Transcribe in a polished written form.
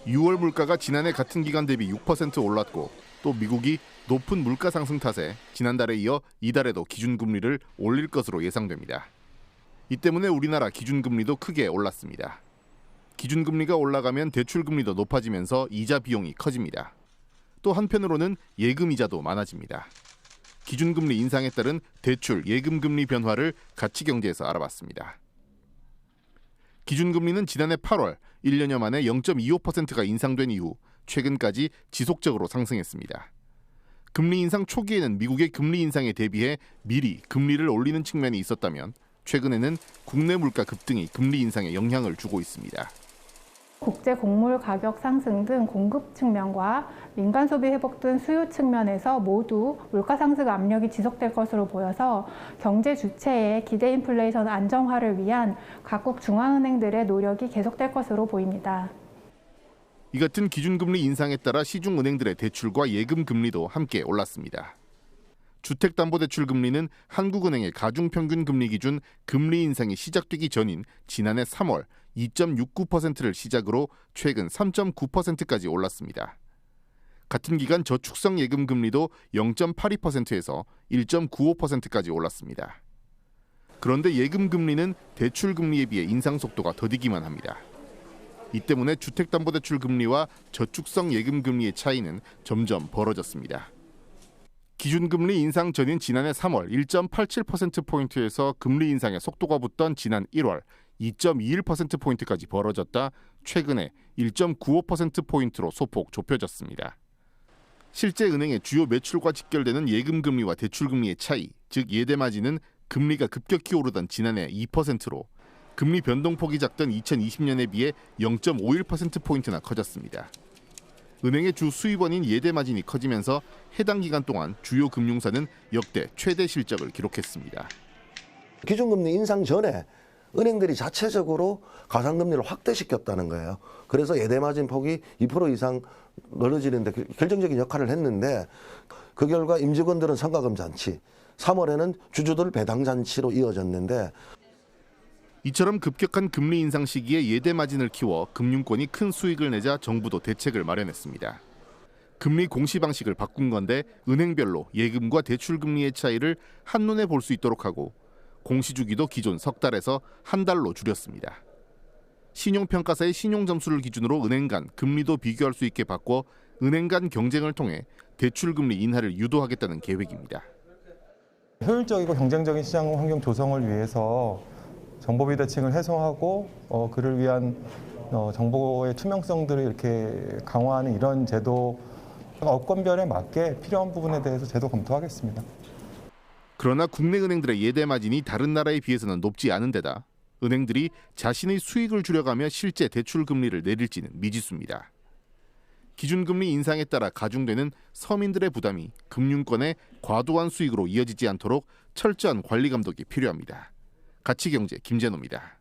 6월 물가가 지난해 같은 기간 대비 6% 올랐고 또 미국이 높은 물가 상승 탓에 지난달에 이어 이달에도 기준금리를 올릴 것으로 예상됩니다. 이 때문에 우리나라 기준금리도 크게 올랐습니다. 기준금리가 올라가면 대출금리도 높아지면서 이자 비용이 커집니다. 또 한편으로는 예금이자도 많아집니다. 기준금리 인상에 따른 대출, 예금금리 변화를 가치경제에서 알아봤습니다. 기준금리는 지난해 8월 1년여 만에 0.25%가 인상된 이후 최근까지 지속적으로 상승했습니다. 금리 인상 초기에는 미국의 금리 인상에 대비해 미리 금리를 올리는 측면이 있었다면 최근에는 국내 물가 급등이 금리 인상에 영향을 주고 있습니다. 국제 곡물 가격 상승 등 공급 측면과 민간 소비 회복 등 수요 측면에서 모두 물가 상승 압력이 지속될 것으로 보여서 경제 주체의 기대 인플레이션 안정화를 위한 각국 중앙은행들의 노력이 계속될 것으로 보입니다. 이 같은 기준금리 인상에 따라 시중은행들의 대출과 예금 금리도 함께 올랐습니다. 주택담보대출 금리는 한국은행의 가중평균 금리 기준 금리 인상이 시작되기 전인 지난해 3월 2.69%를 시작으로 최근 3.9%까지 올랐습니다. 같은 기간 저축성 예금 금리도 0.82%에서 1.95%까지 올랐습니다. 그런데 예금 금리는 대출 금리에 비해 인상 속도가 더디기만 합니다. 이 때문에 주택담보대출 금리와 저축성 예금 금리의 차이는 점점 벌어졌습니다. 기준금리 인상 전인 지난해 3월 1.87%포인트에서 금리 인상의 속도가 붙던 지난 1월 2.21%포인트까지 벌어졌다 최근에 1.95%포인트로 소폭 좁혀졌습니다. 실제 은행의 주요 매출과 직결되는 예금금리와 대출금리의 차이, 즉 예대마진은 금리가 급격히 오르던 지난해 2%로 금리 변동폭이 작던 2020년에 비해 0.51%포인트나 커졌습니다. 은행의 주 수입원인 예대마진이 커지면서 해당 기간 동안 주요 금융사는 역대 최대 실적을 기록했습니다. 기준금리 인상 전에 은행들이 자체적으로 가상금리를 확대시켰다는 거예요. 그래서 예대마진 폭이 2% 이상 넓어지는데 결정적인 역할을 했는데 그 결과 임직원들은 성과금 잔치, 3월에는 주주들 배당 잔치로 이어졌는데 이처럼 급격한 금리 인상 시기에 예대마진을 키워 금융권이 큰 수익을 내자 정부도 대책을 마련했습니다. 금리 공시 방식을 바꾼 건데 은행별로 예금과 대출 금리의 차이를 한눈에 볼 수 있도록 하고 공시 주기도 기존 석 달에서 한 달로 줄였습니다. 신용평가사의 신용점수를 기준으로 은행 간 금리도 비교할 수 있게 바꿔 은행 간 경쟁을 통해 대출 금리 인하를 유도하겠다는 계획입니다. 효율적이고 경쟁적인 시장 환경 조성을 위해서 정보비 대칭을 해소하고 그를 위한 정보의 투명성들을 이렇게 강화하는 이런 제도 업권별에 맞게 필요한 부분에 대해서 제도 검토하겠습니다. 그러나 국내 은행들의 예대 마진이 다른 나라에 비해서는 높지 않은 데다 은행들이 자신의 수익을 줄여가며 실제 대출 금리를 내릴지는 미지수입니다. 기준금리 인상에 따라 가중되는 서민들의 부담이 금융권의 과도한 수익으로 이어지지 않도록 철저한 관리 감독이 필요합니다. 가치경제 김재노입니다.